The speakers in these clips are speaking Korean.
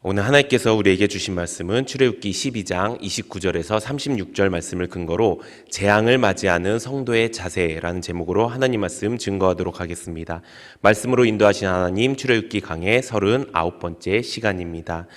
오늘 하나님께서 우리에게 주신 말씀은 출애굽기 12장 29절에서 36절 말씀을 근거로 재앙을 맞이하는 성도의 자세라는 제목으로 하나님 말씀 증거하도록 하겠습니다. 말씀으로 인도하신 하나님, 출애굽기 강의 39번째 시간입니다.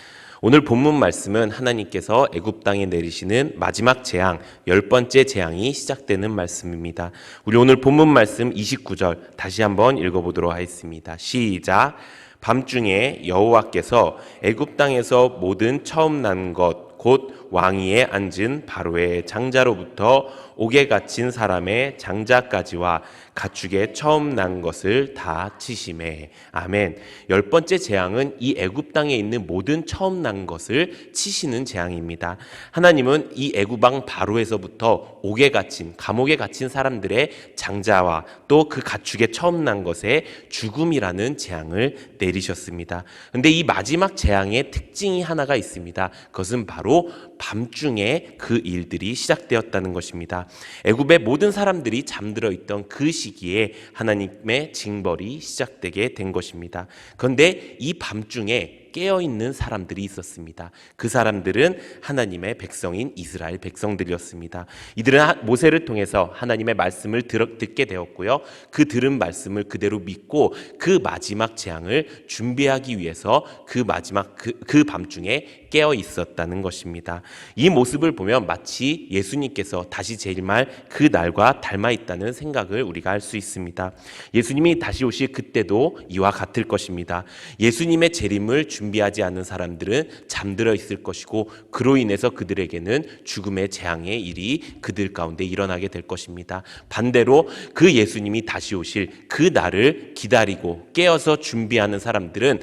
오늘 본문 말씀은 하나님께서 애굽 땅에 내리시는 마지막 재앙, 10번째 재앙이 시작되는 말씀입니다. 우리 오늘 본문 말씀 29절 다시 한번 읽어보도록 하겠습니다. 시작. 밤중에 여호와께서 애굽 땅에서 모든 처음 난 것 곧 왕위에 앉은 바로의 장자로부터 옥에 갇힌 사람의 장자까지와 가축의 처음 난 것을 다 치심에. 아멘. 10번째 재앙은 이 애굽 땅에 있는 모든 처음 난 것을 치시는 재앙입니다. 하나님은 이 애굽 왕 바로에서부터 옥에 갇힌, 감옥에 갇힌 사람들의 장자와 또 그 가축의 처음 난 것에 죽음이라는 재앙을 내리셨습니다. 그런데 이 마지막 재앙의 특징이 하나가 있습니다. 그것은 바로 밤중에 그 일들이 시작되었다는 것입니다. 애굽의 모든 사람들이 잠들어 있던 그 시기에 하나님의 징벌이 시작되게 된 것입니다. 그런데 이 밤중에 깨어있는 사람들이 있었습니다. 그 사람들은 하나님의 백성인 이스라엘 백성들이었습니다. 이들은 모세를 통해서 하나님의 말씀을 듣게 되었고요. 그 들은 말씀을 그대로 믿고 그 마지막 재앙을 준비하기 위해서 그 마지막 그 밤중에 깨어 있었다는 것입니다. 이 모습을 보면 마치 예수님께서 다시 재림할 그 날과 닮아 있다는 생각을 우리가 할 수 있습니다. 예수님이 다시 오실 그때도 이와 같을 것입니다. 예수님의 재림을 준비하지 않은 사람들은 잠들어 있을 것이고 그로 인해서 그들에게는 죽음의 재앙의 일이 그들 가운데 일어나게 될 것입니다. 반대로 그 예수님이 다시 오실 그 날을 기다리고 깨어서 준비하는 사람들은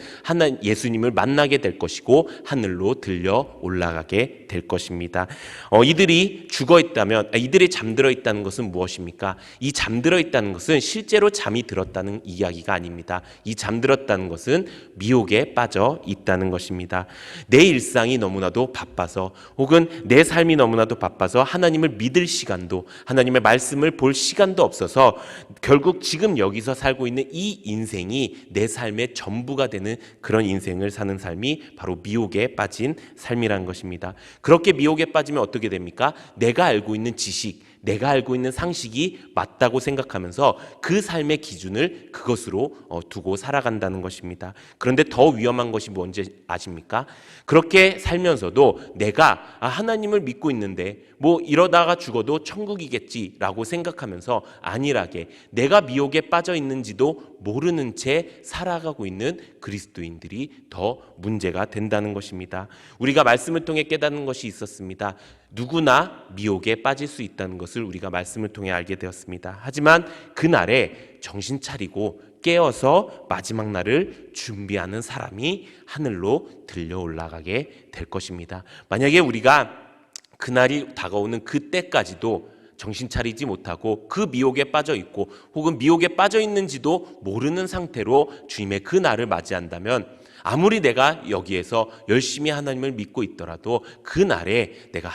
예수님을 만나게 될 것이고 하늘로 들려 올라가게 될 것입니다. 이들이 이들이 잠들어 있다는 것은 무엇입니까? 이 잠들어 있다는 것은 실제로 잠이 들었다는 이야기가 아닙니다. 이 잠들었다는 것은 미혹에 빠져 있다는 것입니다. 내 일상이 너무나도 바빠서 혹은 내 삶이 너무나도 바빠서 하나님을 믿을 시간도, 하나님의 말씀을 볼 시간도 없어서 결국 지금 여기서 살고 있는 이 인생이 내 삶의 전부가 되는 그런 인생을 사는 삶이 바로 미혹에 빠진 삶이라는 것입니다. 그렇게 미혹에 빠지면 어떻게 됩니까? 내가 알고 있는 지식, 내가 알고 있는 상식이 맞다고 생각하면서 그 삶의 기준을 그것으로 두고 살아간다는 것입니다. 그런데 더 위험한 것이 뭔지 아십니까? 그렇게 살면서도 내가 하나님을 믿고 있는데 뭐 이러다가 죽어도 천국이겠지라고 생각하면서 안일하게 내가 미혹에 빠져 있는지도 모르는 채 살아가고 있는 그리스도인들이 더 문제가 된다는 것입니다. 우리가 말씀을 통해 깨닫는 것이 있었습니다. 누구나 미혹에 빠질 수 있다는 것을 우리가 말씀을 통해 알게 되었습니다. 하지만 그날에 정신 차리고 깨어서 마지막 날을 준비하는 사람이 하늘로 들려 올라가게 될 것입니다. 만약에 우리가 그날이 다가오는 그때까지도 정신 차리지 못하고 그 미혹에 빠져 있고 혹은 미혹에 빠져 있는지도 모르는 상태로 주님의 그 날을 맞이한다면 아무리 내가 여기에서 열심히 하나님을 믿고 있더라도 그 날에 내가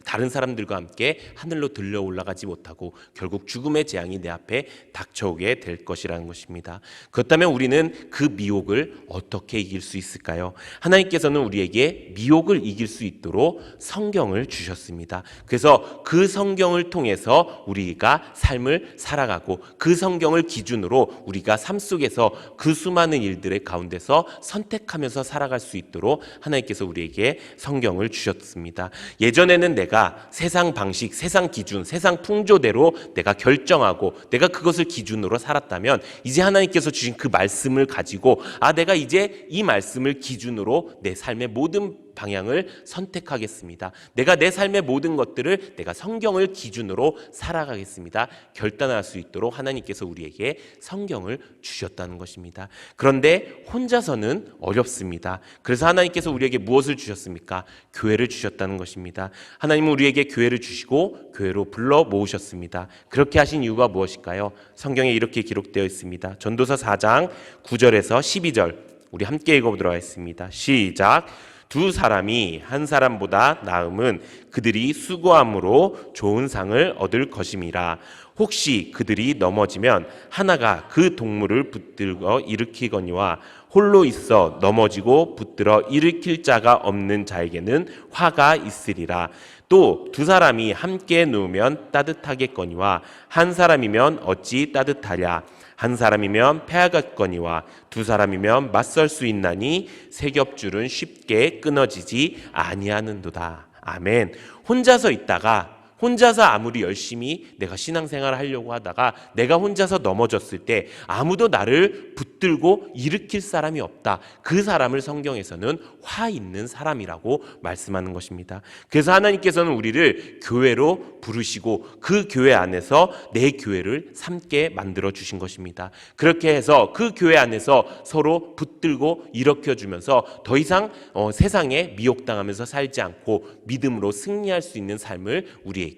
다른 사람들과 함께 하늘로 들려 올라가지 못하고 결국 죽음의 재앙이 내 앞에 닥쳐오게 될 것이라는 것입니다. 그렇다면 우리는 그 미혹을 어떻게 이길 수 있을까요? 하나님께서는 우리에게 미혹을 이길 수 있도록 성경을 주셨습니다. 그래서 그 성경을 통해서 우리가 삶을 살아가고 그 성경을 기준으로 우리가 삶 속에서 그 수많은 일들의 가운데서 선택하면서 살아갈 수 있도록 하나님께서 우리에게 성경을 주셨습니다. 예전에는 내가 세상 방식, 세상 기준, 세상 풍조대로 내가 결정하고 내가 그것을 기준으로 살았다면 이제 하나님께서 주신 그 말씀을 가지고 내가 이제 이 말씀을 기준으로 내 삶의 모든 방향을 선택하겠습니다. 내가 내 삶의 모든 것들을 내가 성경을 기준으로 살아가겠습니다. 결단할 수 있도록 하나님께서 우리에게 성경을 주셨다는 것입니다. 그런데 혼자서는 어렵습니다. 그래서 하나님께서 우리에게 무엇을 주셨습니까? 교회를 주셨다는 것입니다. 하나님은 우리에게 교회를 주시고 교회로 불러 모으셨습니다. 그렇게 하신 이유가 무엇일까요? 성경에 이렇게 기록되어 있습니다. 전도서 4장 9절에서 12절 우리 함께 읽어보도록 하겠습니다. 시작. 두 사람이 한 사람보다 나음은 그들이 수고함으로 좋은 상을 얻을 것임이라. 혹시 그들이 넘어지면 하나가 그 동물을 붙들어 일으키거니와 홀로 있어 넘어지고 붙들어 일으킬 자가 없는 자에게는 화가 있으리라. 또 두 사람이 함께 누우면 따뜻하겠거니와 한 사람이면 어찌 따뜻하랴. 한 사람이면 패하겠거니와 두 사람이면 맞설 수 있나니 세 겹줄은 쉽게 끊어지지 아니하는도다. 아멘. 혼자서 있다가 혼자서 아무리 열심히 내가 신앙생활을 하려고 하다가 내가 혼자서 넘어졌을 때 아무도 나를 붙들고 일으킬 사람이 없다. 그 사람을 성경에서는 화 있는 사람이라고 말씀하는 것입니다. 그래서 하나님께서는 우리를 교회로 부르시고 그 교회 안에서 내 교회를 삼게 만들어 주신 것입니다. 그렇게 해서 그 교회 안에서 서로 붙들고 일으켜주면서 더 이상 세상에 미혹당하면서 살지 않고 믿음으로 승리할 수 있는 삶을 우리에게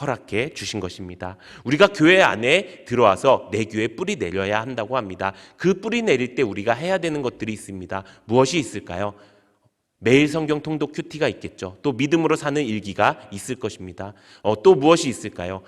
허락해 주신 것입니다. 우리가 교회 안에 들어와서 내 교회에 뿌리 내려야 한다고 합니다. 그 뿌리 내릴 때 우리가 해야 되는 것들이 있습니다. 무엇이 있을까요? 매일 성경 통독 큐티가 있겠죠. 또 믿음으로 사는 일기가 있을 것입니다. 또 무엇이 있을까요?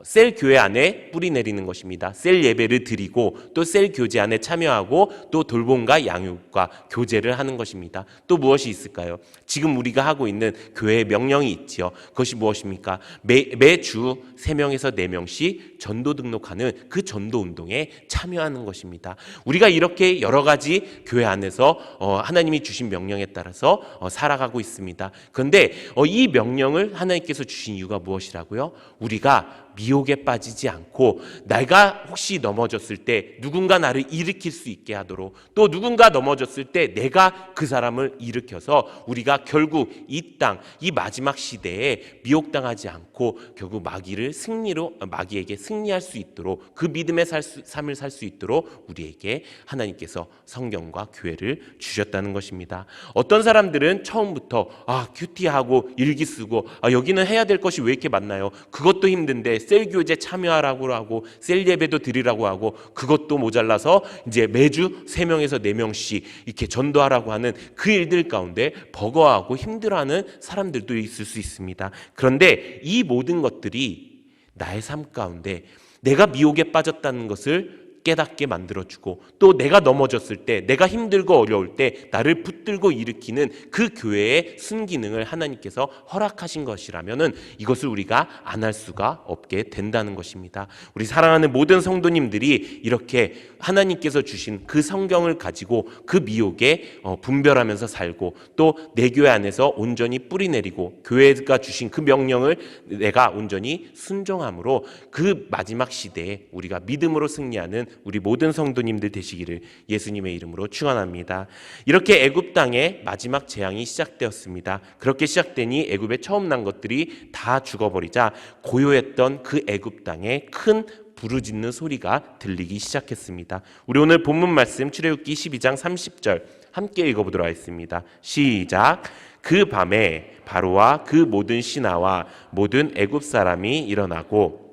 셀 교회 안에 뿌리 내리는 것입니다. 셀 예배를 드리고 또 셀 교제 안에 참여하고 또 돌봄과 양육과 교제를 하는 것입니다. 또 무엇이 있을까요? 지금 우리가 하고 있는 교회의 명령이 있지요. 그것이 무엇입니까? 매주 3명에서 4명씩 전도 등록하는 그 전도 운동에 참여하는 것입니다. 우리가 이렇게 여러 가지 교회 안에서 하나님이 주신 명령에 따라서 살아가고 있습니다. 그런데 이 명령을 하나님께서 주신 이유가 무엇이라고요? 우리가 미혹에 빠지지 않고 내가 혹시 넘어졌을 때 누군가 나를 일으킬 수 있게 하도록 또 누군가 넘어졌을 때 내가 그 사람을 일으켜서 우리가 결국 이 땅, 이 마지막 시대에 미혹당하지 않고 결국 마귀에게 승리할 수 있도록 그 믿음의 삶을 살 수 있도록 우리에게 하나님께서 성경과 교회를 주셨다는 것입니다. 어떤 사람들은 처음부터 큐티하고 일기 쓰고 여기는 해야 될 것이 왜 이렇게 많나요? 그것도 힘든데 셀 교제 참여하라고 하고 셀 예배도 드리라고 하고 그것도 모자라서 이제 매주 3명에서 4명씩 이렇게 전도하라고 하는 그 일들 가운데 버거워하고 힘들어하는 사람들도 있을 수 있습니다. 그런데 이 모든 것들이 나의 삶 가운데 내가 미혹에 빠졌다는 것을 깨닫게 만들어주고 또 내가 넘어졌을 때 내가 힘들고 어려울 때 나를 붙들고 일으키는 그 교회의 순기능을 하나님께서 허락하신 것이라면 이것을 우리가 안 할 수가 없게 된다는 것입니다. 우리 사랑하는 모든 성도님들이 이렇게 하나님께서 주신 그 성경을 가지고 그 미혹에 분별하면서 살고 또 내 교회 안에서 온전히 뿌리내리고 교회가 주신 그 명령을 내가 온전히 순종함으로 그 마지막 시대에 우리가 믿음으로 승리하는 우리 모든 성도님들 되시기를 예수님의 이름으로 축원합니다. 이렇게 애굽 땅에 마지막 재앙이 시작되었습니다. 그렇게 시작되니 애굽에 처음 난 것들이 다 죽어버리자 고요했던 그 애굽 땅에 큰 부르짖는 소리가 들리기 시작했습니다. 우리 오늘 본문 말씀 출애굽기 12장 30절 함께 읽어보도록 하겠습니다. 시작. 그 밤에 바로와 그 모든 신하와 모든 애굽 사람이 일어나고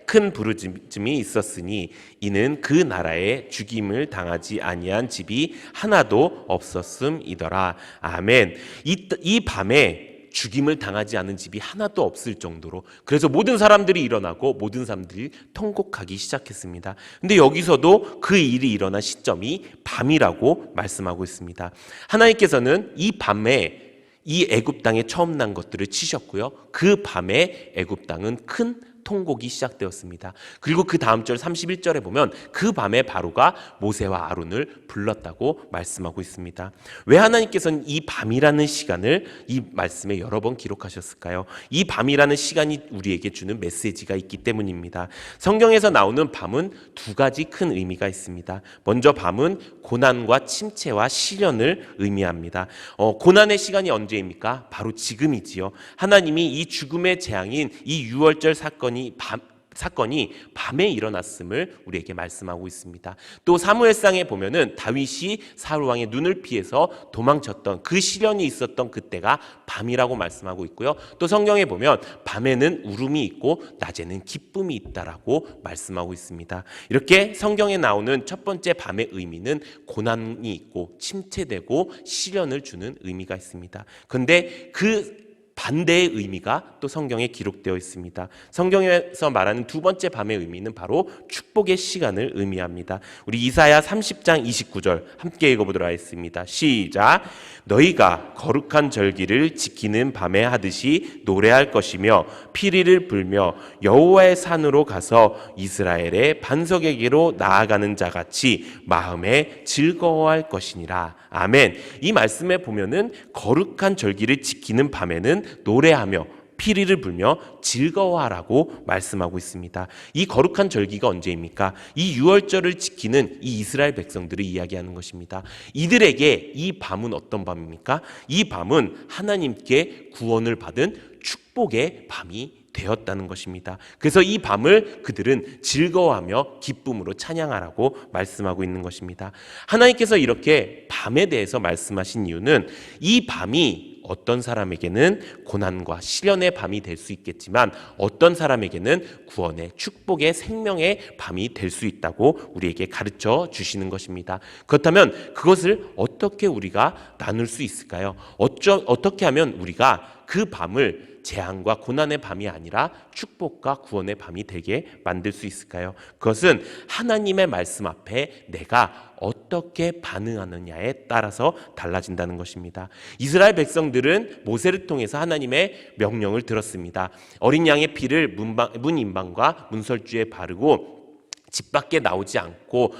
큰 부르짖음이 있었으니 이는 그 나라에 죽임을 당하지 아니한 집이 하나도 없었음이더라. 아멘. 이 밤에 죽임을 당하지 않은 집이 하나도 없을 정도로 그래서 모든 사람들이 일어나고 모든 사람들이 통곡하기 시작했습니다. 근데 여기서도 그 일이 일어난 시점이 밤이라고 말씀하고 있습니다. 하나님께서는 이 밤에 이 애굽 땅에 처음 난 것들을 치셨고요. 그 밤에 애굽 땅은 큰 통곡이 시작되었습니다. 그리고 그 다음 절 31절에 보면 그 밤에 바로가 모세와 아론을 불렀다고 말씀하고 있습니다. 왜 하나님께서는 이 밤이라는 시간을 이 말씀에 여러 번 기록하셨을까요? 이 밤이라는 시간이 우리에게 주는 메시지가 있기 때문입니다. 성경에서 나오는 밤은 두 가지 큰 의미가 있습니다. 먼저 밤은 고난과 침체와 시련을 의미합니다. 고난의 시간이 언제입니까? 바로 지금이지요. 하나님이 이 죽음의 재앙인 이 유월절 사건이 밤에 일어났음을 우리에게 말씀하고 있습니다. 또 사무엘상에 보면은 다윗이 사울 왕의 눈을 피해서 도망쳤던 그 시련이 있었던 그때가 밤이라고 말씀하고 있고요. 또 성경에 보면 밤에는 울음이 있고 낮에는 기쁨이 있다라고 말씀하고 있습니다. 이렇게 성경에 나오는 첫 번째 밤의 의미는 고난이 있고 침체되고 시련을 주는 의미가 있습니다. 그런데 그 반대의 의미가 또 성경에 기록되어 있습니다. 성경에서 말하는 두 번째 밤의 의미는 바로 축복의 시간을 의미합니다. 우리 이사야 30장 29절 함께 읽어보도록 하겠습니다. 시작. 너희가 거룩한 절기를 지키는 밤에 하듯이 노래할 것이며 피리를 불며 여호와의 산으로 가서 이스라엘의 반석에게로 나아가는 자같이 마음에 즐거워할 것이니라. 아멘. 이 말씀에 보면은 거룩한 절기를 지키는 밤에는 노래하며 피리를 불며 즐거워하라고 말씀하고 있습니다. 이 거룩한 절기가 언제입니까? 이 유월절을 지키는 이 이스라엘 백성들을 이야기하는 것입니다. 이들에게 이 밤은 어떤 밤입니까? 이 밤은 하나님께 구원을 받은 축복의 밤이 되었다는 것입니다. 그래서 이 밤을 그들은 즐거워하며 기쁨으로 찬양하라고 말씀하고 있는 것입니다. 하나님께서 이렇게 밤에 대해서 말씀하신 이유는 이 밤이 어떤 사람에게는 고난과 시련의 밤이 될 수 있겠지만 어떤 사람에게는 구원의 축복의 생명의 밤이 될 수 있다고 우리에게 가르쳐 주시는 것입니다. 그렇다면 그것을 어떻게 우리가 나눌 수 있을까요? 어떻게 하면 우리가 그 밤을 재앙과 고난의 밤이 아니라 축복과 구원의 밤이 되게 만들 수 있을까요? 그것은 하나님의 말씀 앞에 내가 어떻게 반응하느냐에 따라서 달라진다는 것입니다. 이스라엘 백성들은 모세를 통해서 하나님의 명령을 들었습니다. 어린 양의 피를 문 인방과 문설주에 바르고 집 밖에 나오지 않고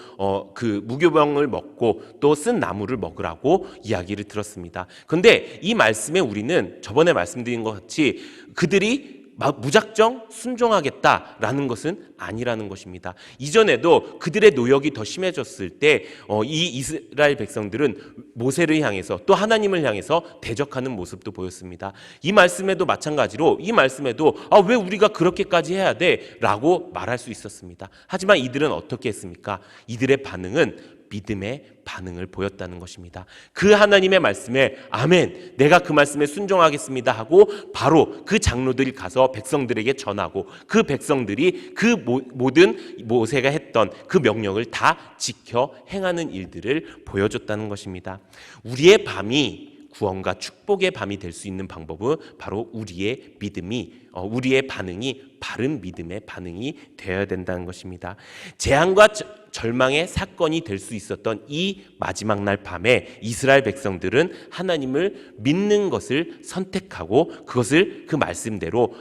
그 무교병을 먹고 또 쓴 나무를 먹으라고 이야기를 들었습니다. 그런데 이 말씀에 우리는 저번에 말씀드린 것 같이 그들이 무작정 순종하겠다라는 것은 아니라는 것입니다. 이전에도 그들의 노역이 더 심해졌을 때 이 이스라엘 백성들은 모세를 향해서 또 하나님을 향해서 대적하는 모습도 보였습니다. 이 말씀에도 마찬가지로 이 말씀에도 왜 우리가 그렇게까지 해야 돼? 라고 말할 수 있었습니다. 하지만 이들은 어떻게 했습니까? 이들의 반응은 믿음의 반응을 보였다는 것입니다. 그 하나님의 말씀에 아멘, 내가 그 말씀에 순종하겠습니다 하고 바로 그 장로들이 가서 백성들에게 전하고 그 백성들이 그 모든 모세가 했던 그 명령을 다 지켜 행하는 일들을 보여줬다는 것입니다. 우리의 밤이 구원과 축복의 밤이 될 수 있는 방법은 바로 우리의 믿음이 우리의 반응이 바른 믿음의 반응이 되어야 된다는 것입니다. 재앙과 절망의 사건이 될 수 있었던 이 마지막 날 밤에 이스라엘 백성들은 하나님을 믿는 것을 선택하고 그것을 그 말씀대로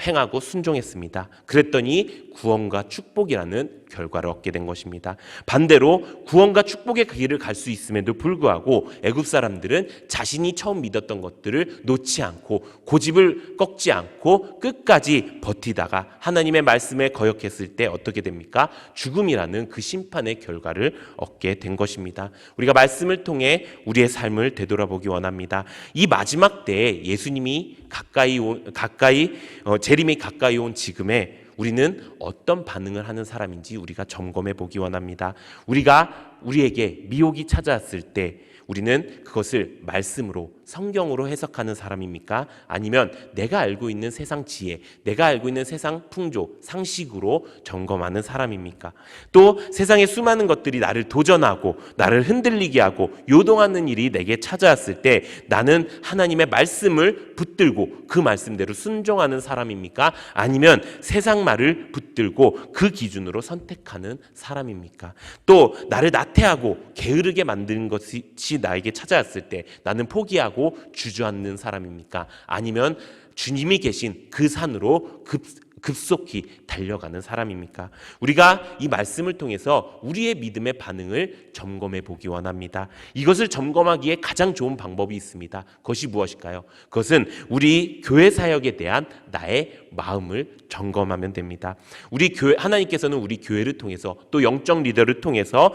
행하고 순종했습니다. 그랬더니 구원과 축복이라는 결과를 얻게 된 것입니다. 반대로 구원과 축복의 길을 갈 수 있음에도 불구하고 애굽 사람들은 자신이 처음 믿었던 것들을 놓지 않고 고집을 꺾지 않고 끝까지 버티다가 하나님의 말씀에 거역했을 때 어떻게 됩니까? 죽음이라는 그 심판의 결과를 얻게 된 것입니다. 우리가 말씀을 통해 우리의 삶을 되돌아보기 원합니다. 이 마지막 때에 예수님이 재림이 가까이 온 지금에 우리는 어떤 반응을 하는 사람인지 우리가 점검해 보기 원합니다. 우리에게 미혹이 찾아왔을 때 우리는 그것을 말씀으로 성경으로 해석하는 사람입니까? 아니면 내가 알고 있는 세상 지혜, 내가 알고 있는 세상 풍조, 상식으로 점검하는 사람입니까? 또 세상의 수많은 것들이 나를 도전하고 나를 흔들리게 하고 요동하는 일이 내게 찾아왔을 때 나는 하나님의 말씀을 붙들고 그 말씀대로 순종하는 사람입니까? 아니면 세상 말을 붙들고 그 기준으로 선택하는 사람입니까? 또 나를 나태하고 게으르게 만드는 것이 나에게 찾아왔을 때 나는 포기하고 주저앉는 사람입니까? 아니면 주님이 계신 그 산으로 급속히 달려가는 사람입니까? 우리가 이 말씀을 통해서 우리의 믿음의 반응을 점검해 보기 원합니다. 이것을 점검하기에 가장 좋은 방법이 있습니다. 그것이 무엇일까요? 그것은 우리 교회 사역에 대한 나의 마음을 점검하면 됩니다. 하나님께서는 우리 교회를 통해서 또 영적 리더를 통해서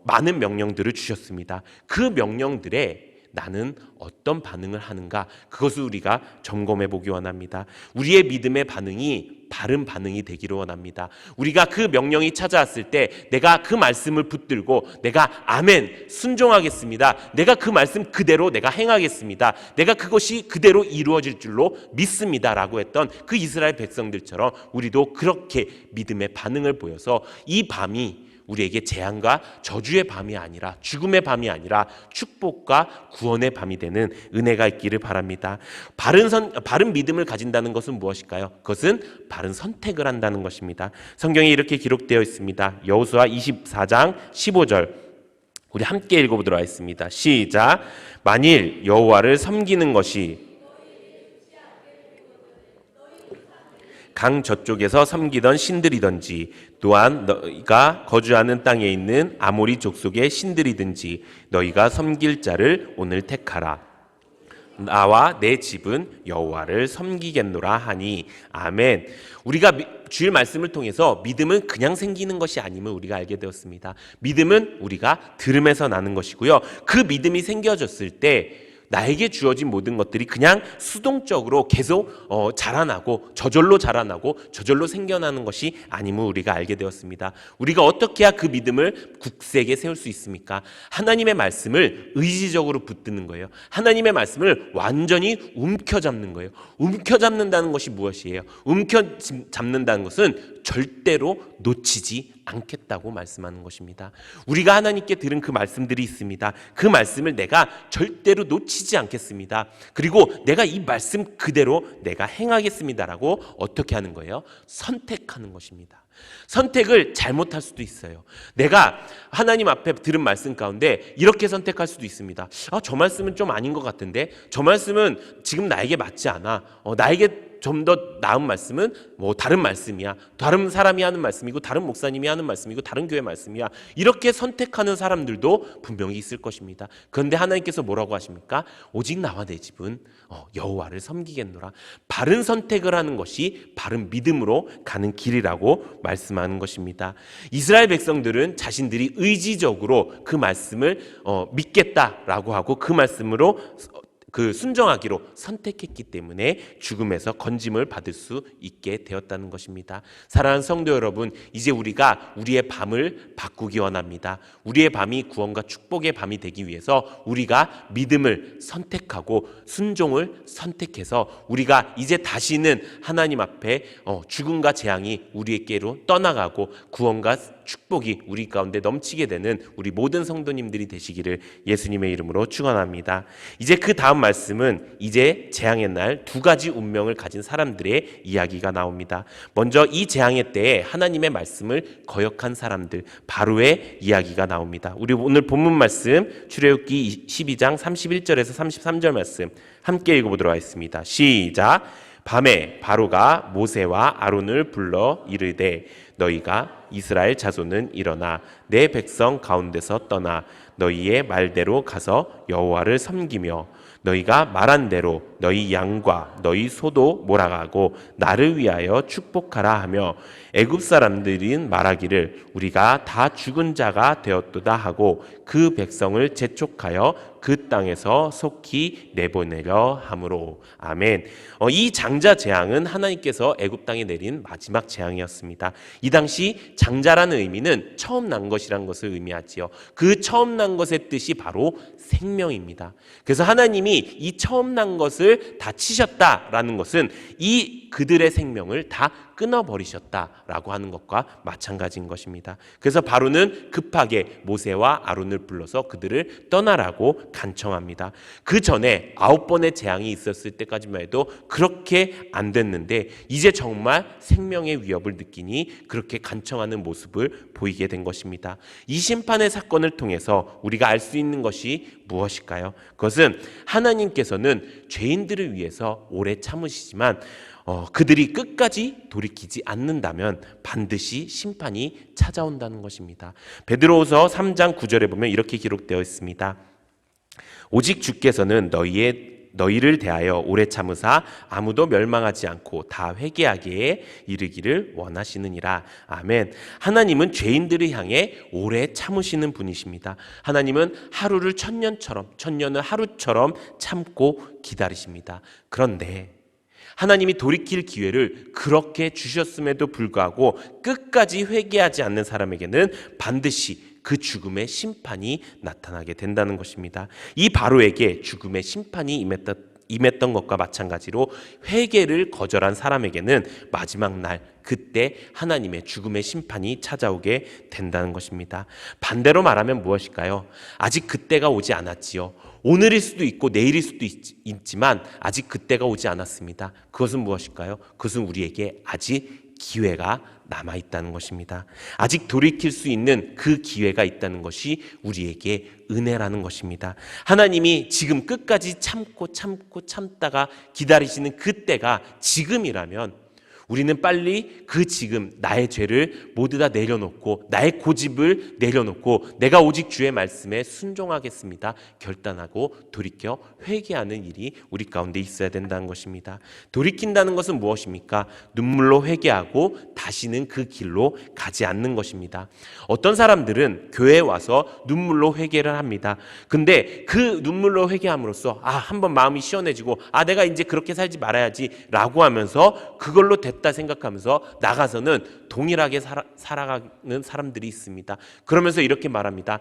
많은 명령들을 주셨습니다. 그 명령들에 나는 어떤 반응을 하는가? 그것을 우리가 점검해 보기 원합니다. 우리의 믿음의 반응이 바른 반응이 되기를 원합니다. 우리가 그 명령이 찾아왔을 때 내가 그 말씀을 붙들고 내가 아멘 순종하겠습니다. 내가 그 말씀 그대로 내가 행하겠습니다. 내가 그것이 그대로 이루어질 줄로 믿습니다 라고 했던 그 이스라엘 백성들처럼 우리도 그렇게 믿음의 반응을 보여서 이 밤이 우리에게 재앙과 저주의 밤이 아니라, 죽음의 밤이 아니라 축복과 구원의 밤이 되는 은혜가 있기를 바랍니다. 바른 믿음을 가진다는 것은 무엇일까요? 그것은 바른 선택을 한다는 것입니다. 성경에 이렇게 기록되어 있습니다. 여호수아 24장 15절 우리 함께 읽어보도록 하겠습니다. 시작. 만일 여호와를 섬기는 것이 강 저쪽에서 섬기던 신들이든지, 또한 너희가 거주하는 땅에 있는 아모리 족속의 신들이든지 너희가 섬길 자를 오늘 택하라. 나와 내 집은 여호와를 섬기겠노라 하니. 아멘. 우리가 주일 말씀을 통해서 믿음은 그냥 생기는 것이 아님을 우리가 알게 되었습니다. 믿음은 우리가 들음에서 나는 것이고요. 그 믿음이 생겨졌을 때 나에게 주어진 모든 것들이 그냥 수동적으로 계속 자라나고 저절로 생겨나는 것이 아님을 우리가 알게 되었습니다. 우리가 어떻게 해야 그 믿음을 굳세게 세울 수 있습니까? 하나님의 말씀을 의지적으로 붙드는 거예요. 하나님의 말씀을 완전히 움켜잡는 거예요. 움켜잡는다는 것이 무엇이에요? 움켜잡는다는 것은 절대로 놓치지 않겠다고 말씀하는 것입니다. 우리가 하나님께 들은 그 말씀들이 있습니다. 그 말씀을 내가 절대로 놓치지 않겠습니다. 그리고 내가 이 말씀 그대로 내가 행하겠습니다라고 어떻게 하는 거예요? 선택하는 것입니다. 선택을 잘못할 수도 있어요. 내가 하나님 앞에 들은 말씀 가운데 이렇게 선택할 수도 있습니다. 저 말씀은 좀 아닌 것 같은데, 저 말씀은 지금 나에게 맞지 않아. 나에게 좀 더 나은 말씀은 다른 말씀이야. 다른 사람이 하는 말씀이고, 다른 목사님이 하는 말씀이고, 다른 교회 말씀이야. 이렇게 선택하는 사람들도 분명히 있을 것입니다. 그런데 하나님께서 뭐라고 하십니까? 오직 나와 내 집은 여호와를 섬기겠노라. 바른 선택을 하는 것이 바른 믿음으로 가는 길이라고 말씀하는 것입니다. 이스라엘 백성들은 자신들이 의지적으로 그 말씀을 믿겠다라고 하고 그 말씀으로 순정하기로 선택했기 때문에 죽음에서 건짐을 받을 수 있게 되었다는 것입니다. 사랑하는 성도 여러분, 이제 우리가 우리의 밤을 바꾸기 원합니다. 우리의 밤이 구원과 축복의 밤이 되기 위해서 우리가 믿음을 선택하고 순종을 선택해서 우리가 이제 다시는 하나님 앞에 죽음과 재앙이 우리에게로 떠나가고 구원과 축복이 우리 가운데 넘치게 되는 우리 모든 성도님들이 되시기를 예수님의 이름으로 축원합니다. 이제 그 다음 말씀은 이제 재앙의 날 두 가지 운명을 가진 사람들의 이야기가 나옵니다. 먼저 이 재앙의 때에 하나님의 말씀을 거역한 사람들 바로의 이야기가 나옵니다. 우리 오늘 본문 말씀 출애굽기 12장 31절에서 33절 말씀 함께 읽어보도록 하겠습니다. 시작. 밤에 바로가 모세와 아론을 불러 이르되 너희가 이스라엘 자손은 일어나 내 백성 가운데서 떠나 너희의 말대로 가서 여호와를 섬기며 너희가 말한 대로 너희 양과 너희 소도 몰아가고 나를 위하여 축복하라 하며 애굽 사람들인 말하기를 우리가 다 죽은 자가 되었도다 하고 그 백성을 재촉하여 그 땅에서 속히 내보내려 함으로. 아멘. 이 장자 재앙은 하나님께서 애굽 땅에 내린 마지막 재앙이었습니다. 이 당시 장자라는 의미는 처음 난 것이란 것을 의미하지요. 그 처음 난 것의 뜻이 바로 생명입니다. 그래서 하나님이 이 처음 난 것을 다 치셨다라는 것은 이 그들의 생명을 다 끊어버리셨다라고 하는 것과 마찬가지인 것입니다. 그래서 바로는 급하게 모세와 아론을 불러서 그들을 떠나라고 간청합니다. 그 전에 9번의 재앙이 있었을 때까지만 해도 그렇게 안 됐는데 이제 정말 생명의 위협을 느끼니 그렇게 간청하는 모습을 보이게 된 것입니다. 이 심판의 사건을 통해서 우리가 알 수 있는 것이 무엇일까요? 그것은 하나님께서는 죄인들을 위해서 오래 참으시지만 그들이 끝까지 돌이키지 않는다면 반드시 심판이 찾아온다는 것입니다. 베드로후서 3장 9절에 보면 이렇게 기록되어 있습니다. 오직 주께서는 너희를 대하여 오래 참으사 아무도 멸망하지 않고 다 회개하기에 이르기를 원하시느니라. 아멘. 하나님은 죄인들을 향해 오래 참으시는 분이십니다. 하나님은 하루를 천년을 하루처럼 참고 기다리십니다. 그런데 하나님이 돌이킬 기회를 그렇게 주셨음에도 불구하고 끝까지 회개하지 않는 사람에게는 반드시 그 죽음의 심판이 나타나게 된다는 것입니다. 이 바로에게 죽음의 심판이 임했던 것과 마찬가지로 회개를 거절한 사람에게는 마지막 날 그때 하나님의 죽음의 심판이 찾아오게 된다는 것입니다. 반대로 말하면 무엇일까요? 아직 그때가 오지 않았지요. 오늘일 수도 있고 내일일 수도 있지만 아직 그때가 오지 않았습니다. 그것은 무엇일까요? 그것은 우리에게 아직 기회가 남아있다는 것입니다. 아직 돌이킬 수 있는 그 기회가 있다는 것이 우리에게 은혜라는 것입니다. 하나님이 지금 끝까지 참다가 기다리시는 그때가 지금이라면 우리는 빨리 그 지금 나의 죄를 모두 다 내려놓고 나의 고집을 내려놓고 내가 오직 주의 말씀에 순종하겠습니다 결단하고 돌이켜 회개하는 일이 우리 가운데 있어야 된다는 것입니다. 돌이킨다는 것은 무엇입니까? 눈물로 회개하고 다시는 그 길로 가지 않는 것입니다. 어떤 사람들은 교회에 와서 눈물로 회개를 합니다. 근데 그 눈물로 회개함으로써 한번 마음이 시원해지고 내가 이제 그렇게 살지 말아야지 라고 하면서 그걸로 됐다 생각하면서 나가서는 동일하게 살아가는 사람들이 있습니다. 그러면서 이렇게 말합니다.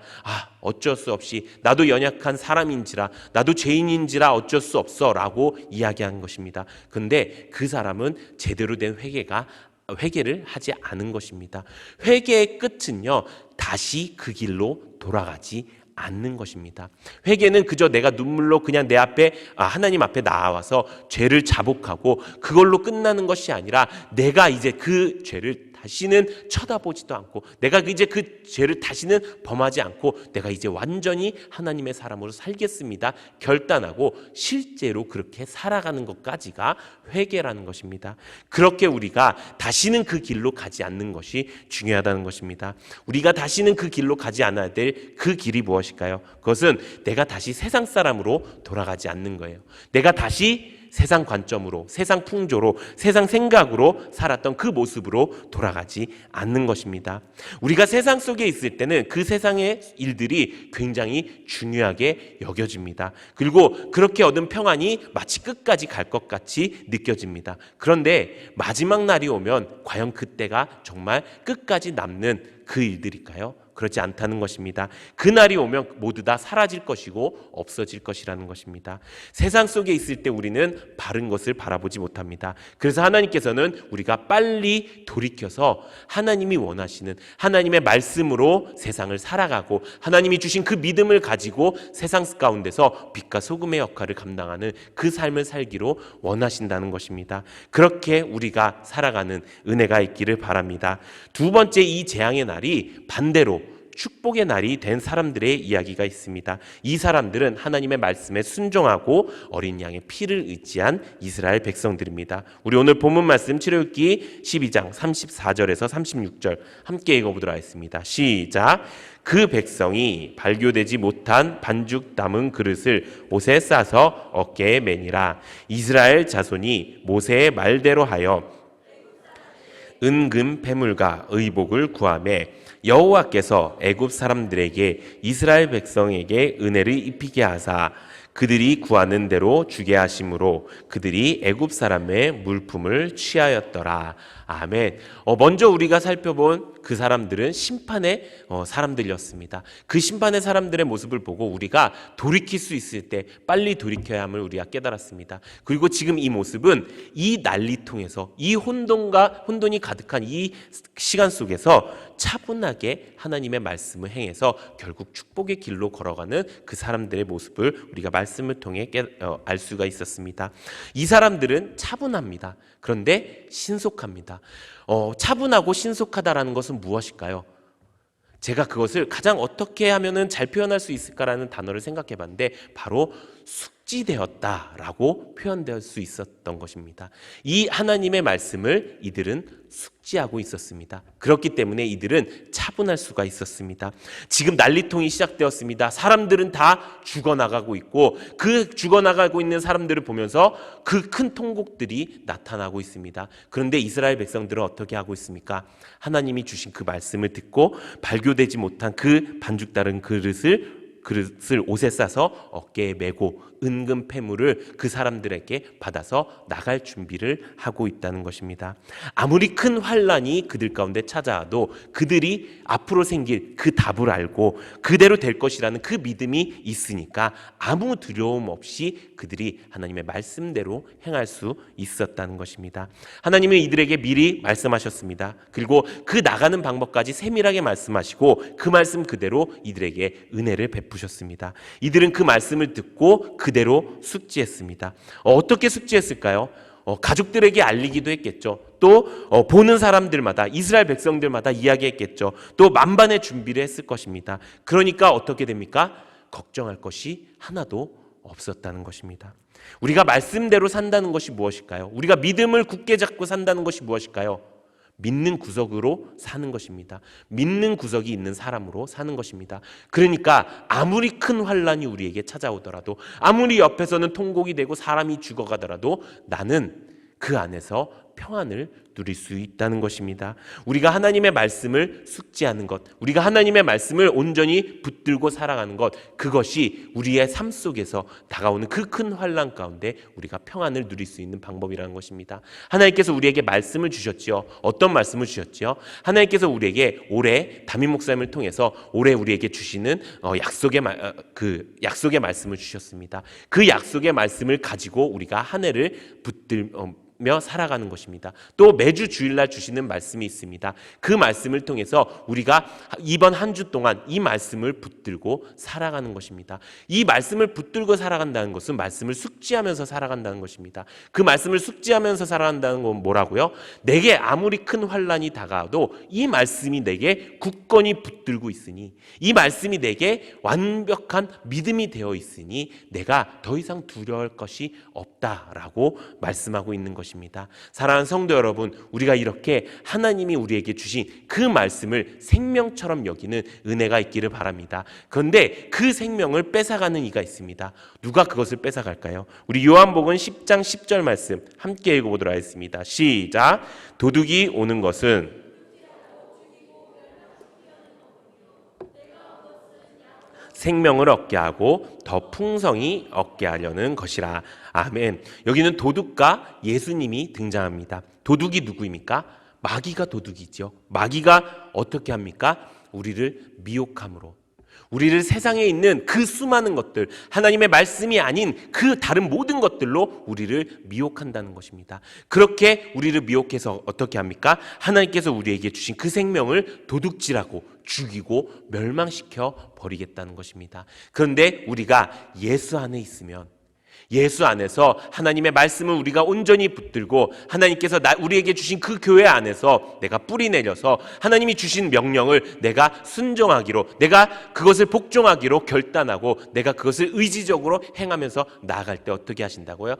어쩔 수 없이 나도 연약한 사람인지라 나도 죄인인지라 어쩔 수 없어 라고 이야기한 것입니다. 근데 그 사람은 제대로 된 회개를 하지 않은 것입니다. 회개의 끝은요 다시 그 길로 돌아가지 않는 것입니다. 회개는 그저 내가 눈물로 그냥 내 앞에 하나님 앞에 나와서 죄를 자복하고 그걸로 끝나는 것이 아니라 내가 이제 그 죄를 다시는 쳐다보지도 않고 내가 이제 그 죄를 다시는 범하지 않고 내가 이제 완전히 하나님의 사람으로 살겠습니다 결단하고 실제로 그렇게 살아가는 것까지가 회개라는 것입니다. 그렇게 우리가 다시는 그 길로 가지 않는 것이 중요하다는 것입니다. 우리가 다시는 그 길로 가지 않아야 될 그 길이 무엇일까요? 그것은 내가 다시 세상 사람으로 돌아가지 않는 거예요. 내가 다시 세상 관점으로, 세상 풍조로, 세상 생각으로 살았던 그 모습으로 돌아가지 않는 것입니다. 우리가 세상 속에 있을 때는 그 세상의 일들이 굉장히 중요하게 여겨집니다. 그리고 그렇게 얻은 평안이 마치 끝까지 갈 것 같이 느껴집니다. 그런데 마지막 날이 오면 과연 그때가 정말 끝까지 남는 그 일들일까요? 그렇지 않다는 것입니다. 그날이 오면 모두 다 사라질 것이고 없어질 것이라는 것입니다. 세상 속에 있을 때 우리는 바른 것을 바라보지 못합니다. 그래서 하나님께서는 우리가 빨리 돌이켜서 하나님이 원하시는 하나님의 말씀으로 세상을 살아가고 하나님이 주신 그 믿음을 가지고 세상 가운데서 빛과 소금의 역할을 감당하는 그 삶을 살기로 원하신다는 것입니다. 그렇게 우리가 살아가는 은혜가 있기를 바랍니다. 두 번째, 이 재앙의 날이 반대로 축복의 날이 된 사람들의 이야기가 있습니다. 이 사람들은 하나님의 말씀에 순종하고 어린 양의 피를 의지한 이스라엘 백성들입니다. 우리 오늘 본문 말씀 출애굽기 12장 34절에서 36절 함께 읽어보도록 하겠습니다. 시작. 그 백성이 발교되지 못한 반죽 담은 그릇을 옷에 싸서 어깨에 매니라. 이스라엘 자손이 모세의 말대로 하여 은금 패물과 의복을 구하매 여호와께서 애굽 사람들에게 이스라엘 백성에게 은혜를 입히게 하사 그들이 구하는 대로 주게 하심으로 그들이 애굽 사람의 물품을 취하였더라. 아멘. 먼저 우리가 살펴본 그 사람들은 심판의 사람들이었습니다. 그 심판의 사람들의 모습을 보고 우리가 돌이킬 수 있을 때 빨리 돌이켜야 함을 우리가 깨달았습니다. 그리고 지금 이 모습은 이 난리통에서 이 혼돈이 가득한 이 시간 속에서 차분하게 하나님의 말씀을 행해서 결국 축복의 길로 걸어가는 그 사람들의 모습을 우리가 말씀을 통해 알 수가 있었습니다. 이 사람들은 차분합니다. 그런데 신속합니다. 차분하고 신속하다라는 것은 무엇일까요? 제가 그것을 가장 어떻게 하면 잘 표현할 수 있을까라는 단어를 생각해 봤는데 바로 숙지되었다라고 표현될 수 있었던 것입니다. 이 하나님의 말씀을 이들은 숙지하고 있었습니다. 그렇기 때문에 이들은 차분할 수가 있었습니다. 지금 난리통이 시작되었습니다. 사람들은 다 죽어나가고 있고 그 죽어나가고 있는 사람들을 보면서 그 큰 통곡들이 나타나고 있습니다. 그런데 이스라엘 백성들은 어떻게 하고 있습니까? 하나님이 주신 그 말씀을 듣고 발교되지 못한 그 반죽 다른 그릇을 그릇을 옷에 싸서 어깨에 메고 은금 패물을 그 사람들에게 받아서 나갈 준비를 하고 있다는 것입니다. 아무리 큰 환란이 그들 가운데 찾아와도 그들이 앞으로 생길 그 답을 알고 그대로 될 것이라는 그 믿음이 있으니까 아무 두려움 없이 그들이 하나님의 말씀대로 행할 수 있었다는 것입니다. 하나님은 이들에게 미리 말씀하셨습니다. 그리고 그 나가는 방법까지 세밀하게 말씀하시고 그 말씀 그대로 이들에게 은혜를 베푸셨습니다. 이들은 그 말씀을 듣고 그대로 숙지했습니다. 어떻게 숙지했을까요? 가족들에게 알리기도 했겠죠. 또 보는 사람들마다, 이스라엘 백성들마다 이야기했겠죠. 또 만반의 준비를 했을 것입니다. 그러니까 어떻게 됩니까? 걱정할 것이 하나도 없었다는 것입니다. 우리가 말씀대로 산다는 것이 무엇일까요? 우리가 믿음을 굳게 잡고 산다는 것이 무엇일까요? 믿는 구석으로 사는 것입니다. 믿는 구석이 있는 사람으로 사는 것입니다. 그러니까 아무리 큰 환란이 우리에게 찾아오더라도, 아무리 옆에서는 통곡이 되고 사람이 죽어가더라도 나는 그 안에서 평안을 누릴 수 있다는 것입니다. 우리가 하나님의 말씀을 숙지하는 것, 우리가 하나님의 말씀을 온전히 붙들고 살아가는 것, 그것이 우리의 삶 속에서 다가오는 그 큰 환난 가운데 우리가 평안을 누릴 수 있는 방법이라는 것입니다. 하나님께서 우리에게 말씀을 주셨지요. 어떤 말씀을 주셨지요? 하나님께서 우리에게 올해 담임 목사님을 통해서 올해 우리에게 주시는 약속의 말씀을 주셨습니다. 그 약속의 말씀을 가지고 우리가 한 해를 붙들며 살아가는 것입니다. 또 매주 주일날 주시는 말씀이 있습니다. 그 말씀을 통해서 우리가 이번 한 주 동안 이 말씀을 붙들고 살아가는 것입니다. 이 말씀을 붙들고 살아간다는 것은 말씀을 숙지하면서 살아간다는 것입니다. 그 말씀을 숙지하면서 살아간다는 건 뭐라고요? 내게 아무리 큰 환난이 다가와도 이 말씀이 내게 굳건히 붙들고 있으니, 이 말씀이 내게 완벽한 믿음이 되어 있으니 내가 더 이상 두려워할 것이 없다라고 말씀하고 있는 것입니다. 사랑하는 성도 여러분, 우리가 이렇게 하나님이 우리에게 주신 그 말씀을 생명처럼 여기는 은혜가 있기를 바랍니다. 그런데 그 생명을 뺏어가는 이가 있습니다. 누가 그것을 뺏어갈까요? 우리 요한복음 10장 10절 말씀 함께 읽어보도록 하겠습니다. 시작. 도둑이 오는 것은 생명을 얻게 하고 더 풍성히 얻게 하려는 것이라. 아멘. 여기는 도둑과 예수님이 등장합니다. 도둑이 누구입니까? 마귀가 도둑이죠. 마귀가 어떻게 합니까? 우리를 미혹함으로, 우리를 세상에 있는 그 수많은 것들, 하나님의 말씀이 아닌 그 다른 모든 것들로 우리를 미혹한다는 것입니다. 그렇게 우리를 미혹해서 어떻게 합니까? 하나님께서 우리에게 주신 그 생명을 도둑질하고 죽이고 멸망시켜 버리겠다는 것입니다. 그런데 우리가 예수 안에 있으면, 예수 안에서 하나님의 말씀을 우리가 온전히 붙들고 하나님께서 우리에게 주신 그 교회 안에서 내가 뿌리 내려서 하나님이 주신 명령을 내가 순종하기로, 내가 그것을 복종하기로 결단하고 내가 그것을 의지적으로 행하면서 나아갈 때 어떻게 하신다고요?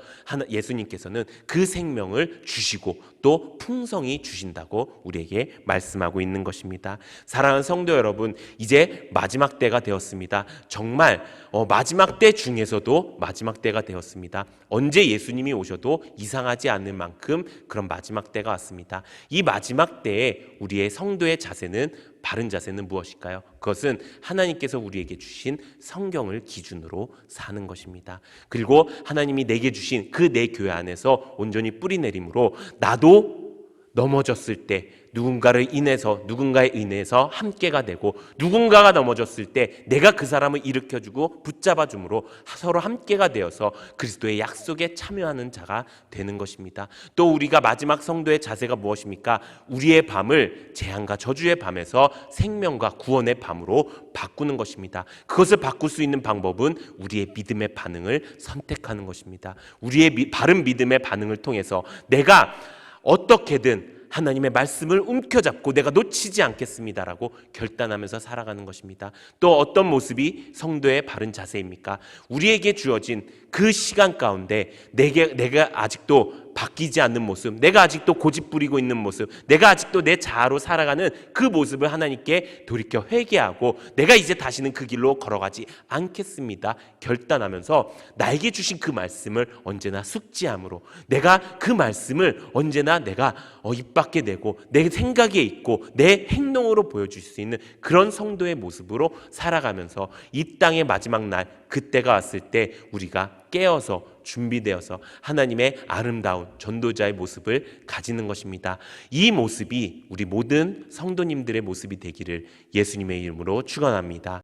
예수님께서는 그 생명을 주시고 또 풍성히 주신다고 우리에게 말씀하고 있는 것입니다. 사랑하는 성도 여러분, 이제 마지막 때가 되었습니다. 정말 마지막 때 중에서도 마지막 때가 되었습니다. 언제 예수님이 오셔도 이상하지 않을 만큼 그런 마지막 때가 왔습니다. 이 마지막 때에 우리의 성도의 자세는, 바른 자세는 무엇일까요? 그것은 하나님께서 우리에게 주신 성경을 기준으로 사는 것입니다. 그리고 하나님이 내게 주신 그 내 교회 안에서 온전히 뿌리 내림으로 나도 넘어졌을 때 누군가에 인해서 함께가 되고, 누군가가 넘어졌을 때 내가 그 사람을 일으켜주고 붙잡아줌으로 서로 함께가 되어서 그리스도의 약속에 참여하는 자가 되는 것입니다. 또 우리가 마지막 성도의 자세가 무엇입니까? 우리의 밤을 재앙과 저주의 밤에서 생명과 구원의 밤으로 바꾸는 것입니다. 그것을 바꿀 수 있는 방법은 우리의 믿음의 반응을 선택하는 것입니다. 우리의 바른 믿음의 반응을 통해서 내가 어떻게든 하나님의 말씀을 움켜잡고 내가 놓치지 않겠습니다라고 결단하면서 살아가는 것입니다. 또 어떤 모습이 성도의 바른 자세입니까? 우리에게 주어진 그 시간 가운데 내가 아직도 바뀌지 않는 모습, 내가 아직도 고집 부리고 있는 모습, 내가 아직도 내 자아로 살아가는 그 모습을 하나님께 돌이켜 회개하고 내가 이제 다시는 그 길로 걸어가지 않겠습니다 결단하면서 나에게 주신 그 말씀을 언제나 숙지함으로, 내가 그 말씀을 언제나 내가 입 밖에 내고 내 생각에 있고 내 행동으로 보여줄 수 있는 그런 성도의 모습으로 살아가면서 이 땅의 마지막 날, 그때가 왔을 때 우리가 깨어서 준비되어서 하나님의 아름다운 전도자의 모습을 가지는 것입니다. 이 모습이 우리 모든 성도님들의 모습이 되기를 예수님의 이름으로 축원합니다.